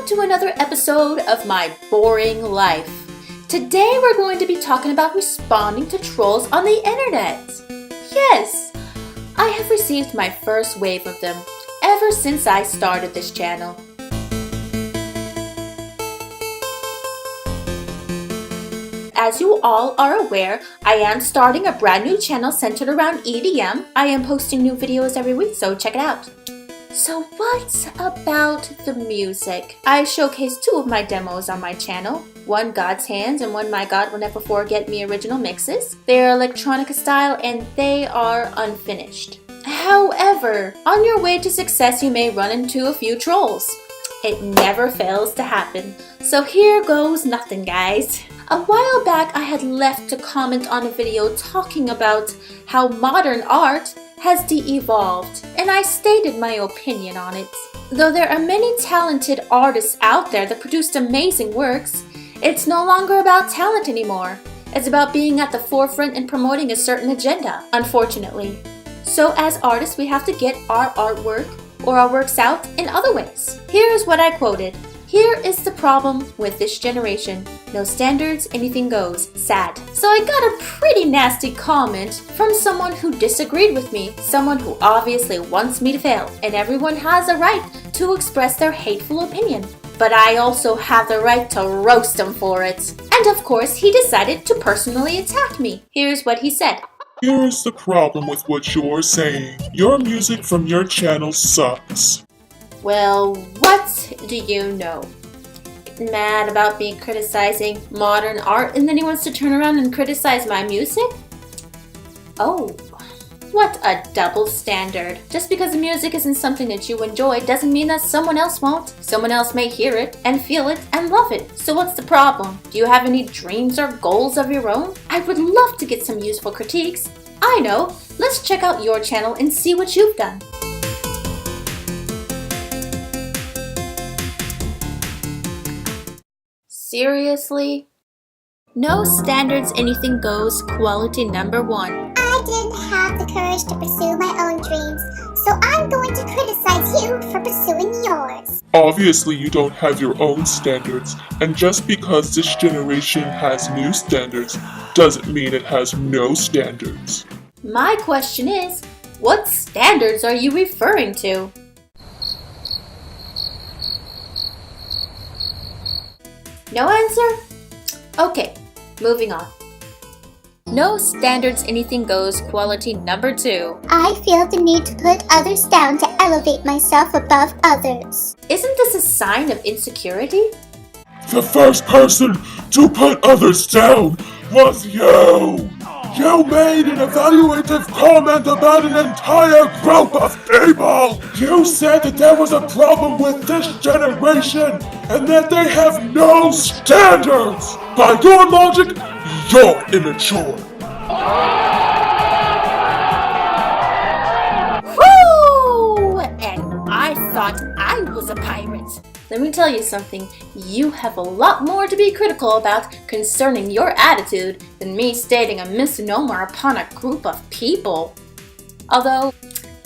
Welcome to another episode of my boring life. Today we're going to be talking about responding to trolls on the internet. Yes, I have received my first wave of them ever since I started this channel. As you all are aware, I am starting a brand new channel centered around EDM. I am posting new videos every week, so check it out. So what about the music? I showcase two of my demos on my channel, one God's Hands and one My God Will Never Forget Me original mixes. They are electronica style and they are unfinished. However, on your way to success you may run into a few trolls. It never fails to happen. So here goes nothing, guys. A while back I had left to comment on a video talking about how modern art has de-evolved, and I stated my opinion on it. Though there are many talented artists out there that produced amazing works, it's no longer about talent anymore. It's about being at the forefront and promoting a certain agenda, unfortunately. So as artists, we have to get our artwork or our works out in other ways. Here's what I quoted. Here is the problem with this generation. No standards, anything goes. Sad. So I got a pretty nasty comment from someone who disagreed with me, someone who obviously wants me to fail, and everyone has a right to express their hateful opinion. But I also have the right to roast them for it. And of course, he decided to personally attack me. Here's what he said. Here's the problem with what you're saying. Your music from your channel sucks. Well, what do you know? Mad about me criticizing modern art and then he wants to turn around and criticize my music? Oh, what a double standard. Just because the music isn't something that you enjoy doesn't mean that someone else won't. Someone else may hear it and feel it and love it. So what's the problem? Do you have any dreams or goals of your own? I would love to get some useful critiques. I know. Let's check out your channel and see what you've done. Seriously? No standards, anything goes, quality number one. I didn't have the courage to pursue my own dreams, so I'm going to criticize you for pursuing yours. Obviously, you don't have your own standards, and just because this generation has new standards doesn't mean it has no standards. My question is, what standards are you referring to? No answer? Okay, moving on. No standards, anything goes, quality number two. I feel the need to put others down to elevate myself above others. Isn't this a sign of insecurity? The first person to put others down was you! You made an evaluative comment about an entire group of people! You said that there was a problem with this generation and that they have no standards! By your logic, you're immature! Woo! And I thought I was a pirate. Let me tell you something, you have a lot more to be critical about concerning your attitude than me stating a misnomer upon a group of people. Although,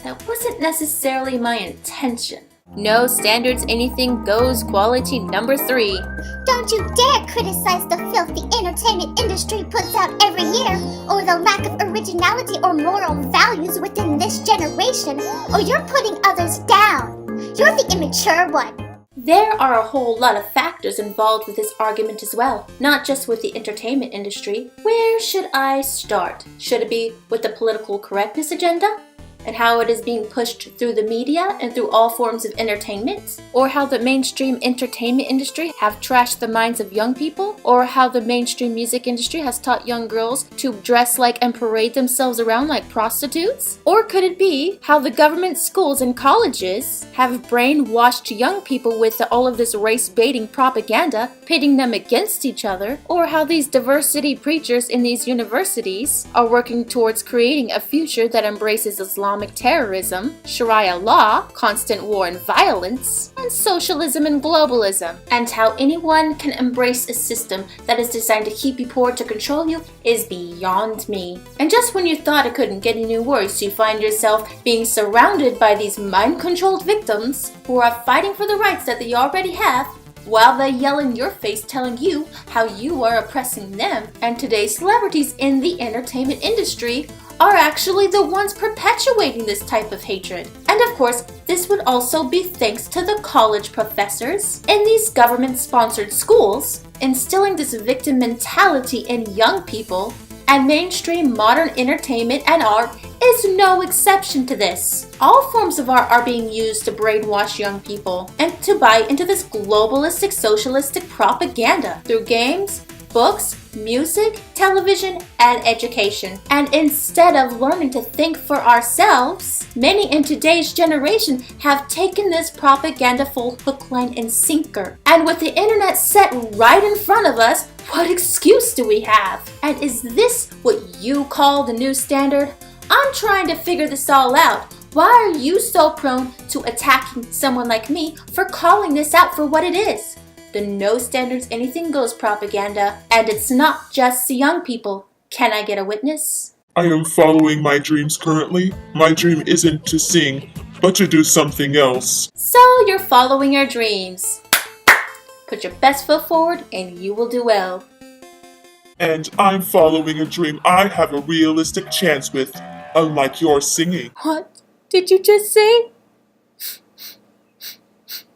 that wasn't necessarily my intention. No standards, anything goes, quality number three. Don't you dare criticize the filthy entertainment industry puts out every year, or the lack of originality or moral values within this generation, or you're putting others down. You're the immature one. There are a whole lot of factors involved with this argument as well, not just with the entertainment industry. Where should I start? Should it be with the political correctness agenda? And how it is being pushed through the media and through all forms of entertainment? Or how the mainstream entertainment industry have trashed the minds of young people? Or how the mainstream music industry has taught young girls to dress like and parade themselves around like prostitutes? Or could it be how the government schools and colleges have brainwashed young people with all of this race-baiting propaganda, pitting them against each other? Or how these diversity preachers in these universities are working towards creating a future that embraces Islamic terrorism, Sharia law, constant war and violence, and socialism and globalism. And how anyone can embrace a system that is designed to keep you poor to control you is beyond me. And just when you thought it couldn't get any worse, you find yourself being surrounded by these mind-controlled victims who are fighting for the rights that they already have while they yell in your face telling you how you are oppressing them. And today's celebrities in the entertainment industry are actually the ones perpetuating this type of hatred. And of course, this would also be thanks to the college professors in these government-sponsored schools, instilling this victim mentality in young people, and mainstream modern entertainment and art is no exception to this. All forms of art are being used to brainwash young people and to buy into this globalistic, socialistic propaganda through games, books, music, television, and education. And instead of learning to think for ourselves, many in today's generation have taken this propaganda full hook, line, and sinker. And with the internet set right in front of us, what excuse do we have? And is this what you call the new standard? I'm trying to figure this all out. Why are you so prone to attacking someone like me for calling this out for what it is? The no standards anything goes propaganda, and it's not just the young people. Can I get a witness? I am following my dreams currently. My dream isn't to sing, but to do something else. So you're following your dreams. Put your best foot forward and you will do well. And I'm following a dream I have a realistic chance with, unlike your singing. What did you just say?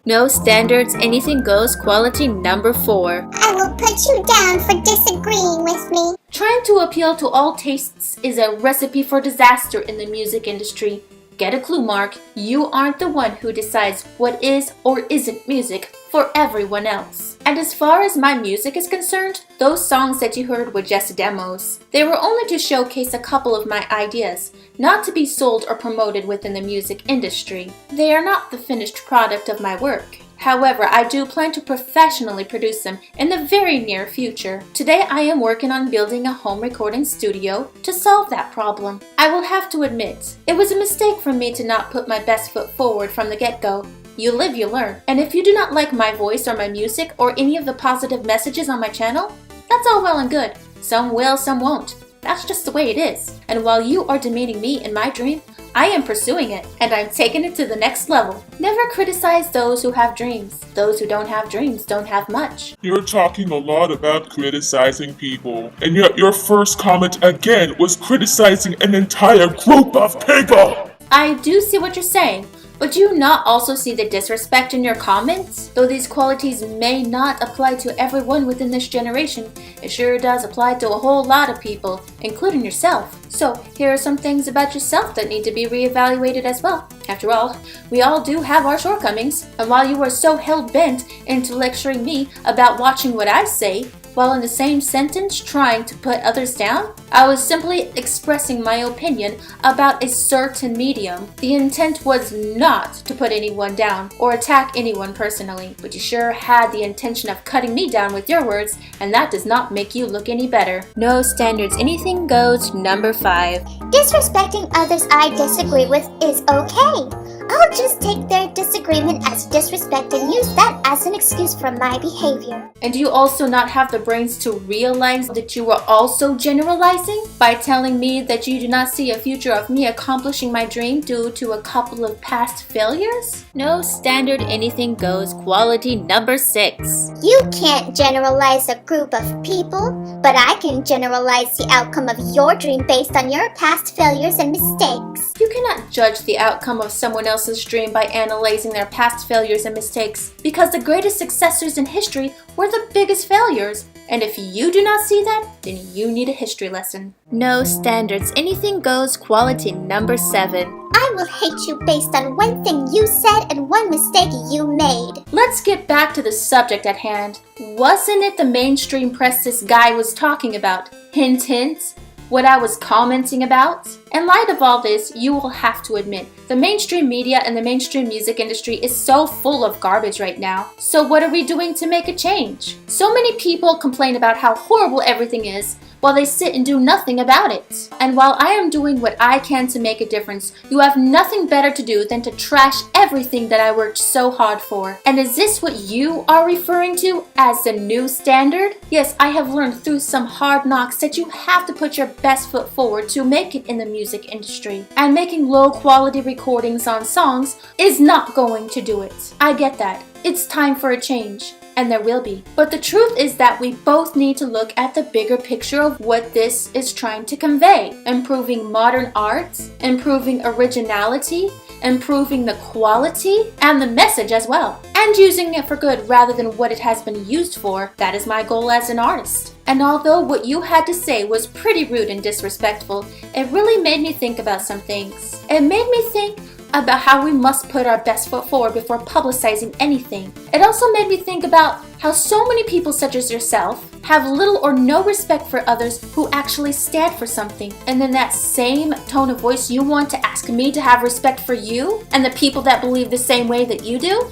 No standards, anything goes, quality number 4. I will put you down for disagreeing with me. Trying to appeal to all tastes is a recipe for disaster in the music industry. Get a clue, Mark. You aren't the one who decides what is or isn't music for everyone else. And as far as my music is concerned, those songs that you heard were just demos. They were only to showcase a couple of my ideas, not to be sold or promoted within the music industry. They are not the finished product of my work. However, I do plan to professionally produce them in the very near future. Today I am working on building a home recording studio to solve that problem. I will have to admit, it was a mistake for me to not put my best foot forward from the get-go. You live, you learn. And if you do not like my voice or my music or any of the positive messages on my channel, that's all well and good. Some will, some won't. That's just the way it is. And while you are demeaning me in my dream, I am pursuing it, and I'm taking it to the next level. Never criticize those who have dreams. Those who don't have dreams don't have much. You're talking a lot about criticizing people, and yet your first comment again was criticizing an entire group of people! I do see what you're saying, but do you not also see the disrespect in your comments? Though these qualities may not apply to everyone within this generation, it sure does apply to a whole lot of people, including yourself. So here are some things about yourself that need to be reevaluated as well. After all, we all do have our shortcomings, and while you are so hell-bent into lecturing me about watching what I say, while in the same sentence trying to put others down, I was simply expressing my opinion about a certain medium. The intent was not to put anyone down or attack anyone personally, but you sure had the intention of cutting me down with your words, and that does not make you look any better. No standards, anything goes, number 5. Disrespecting others I disagree with is okay. I'll just take their disagreement as disrespect and use that as an excuse for my behavior. And do you also not have the brains to realize that you are also generalizing by telling me that you do not see a future of me accomplishing my dream due to a couple of past failures? No standard, anything goes, quality number 6. You can't generalize a group of people, but I can generalize the outcome of your dream based on your past failures and mistakes. You cannot judge the outcome of someone else's dream by analyzing their past failures and mistakes, because the greatest successors in history were the biggest failures. And if you do not see that, then you need a history lesson. No standards, anything goes, quality number 7. I will hate you based on one thing you said and one mistake you made. Let's get back to the subject at hand. Wasn't it the mainstream press this guy was talking about? Hint, hint. What I was commenting about? In light of all this, you will have to admit, the mainstream media and the mainstream music industry is so full of garbage right now. So what are we doing to make a change? So many people complain about how horrible everything is, while they sit and do nothing about it. And while I am doing what I can to make a difference, you have nothing better to do than to trash everything that I worked so hard for. And is this what you are referring to as the new standard? Yes, I have learned through some hard knocks that you have to put your best foot forward to make it in the music industry. And making low quality recordings on songs is not going to do it. I get that. It's time for a change. and there will be. But the truth is that we both need to look at the bigger picture of what this is trying to convey. Improving modern art, improving originality, improving the quality and the message as well, and using it for good rather than what it has been used for. That is my goal as an artist. And although what you had to say was pretty rude and disrespectful, it really made me think about some things. It made me think about how we must put our best foot forward before publicizing anything. It also made me think about how so many people such as yourself have little or no respect for others who actually stand for something. And in that same tone of voice, you want to ask me to have respect for you and the people that believe the same way that you do?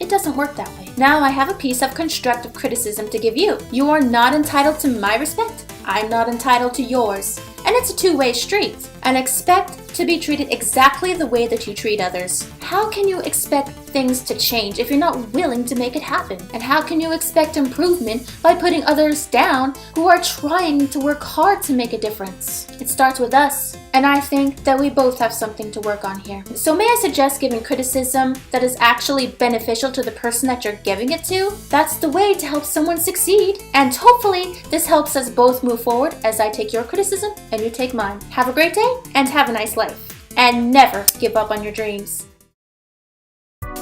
It doesn't work that way. Now I have a piece of constructive criticism to give you. You are not entitled to my respect. I'm not entitled to yours. And it's a two-way street. And expect to be treated exactly the way that you treat others. How can you expect things to change if you're not willing to make it happen? And how can you expect improvement by putting others down who are trying to work hard to make a difference? It starts with us. And I think that we both have something to work on here. So may I suggest giving criticism that is actually beneficial to the person that you're giving it to? That's the way to help someone succeed. And hopefully this helps us both move forward as I take your criticism and you take mine. Have a great day and have a nice life. And never give up on your dreams.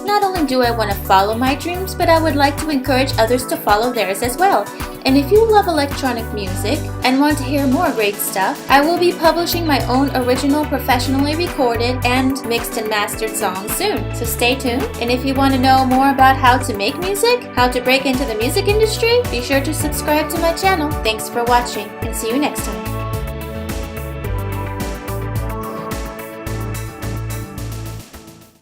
Not only do I want to follow my dreams, but I would like to encourage others to follow theirs as well. And if you love electronic music and want to hear more great stuff, I will be publishing my own original professionally recorded and mixed and mastered songs soon. So stay tuned. And if you want to know more about how to make music, how to break into the music industry, be sure to subscribe to my channel. Thanks for watching and see you next time.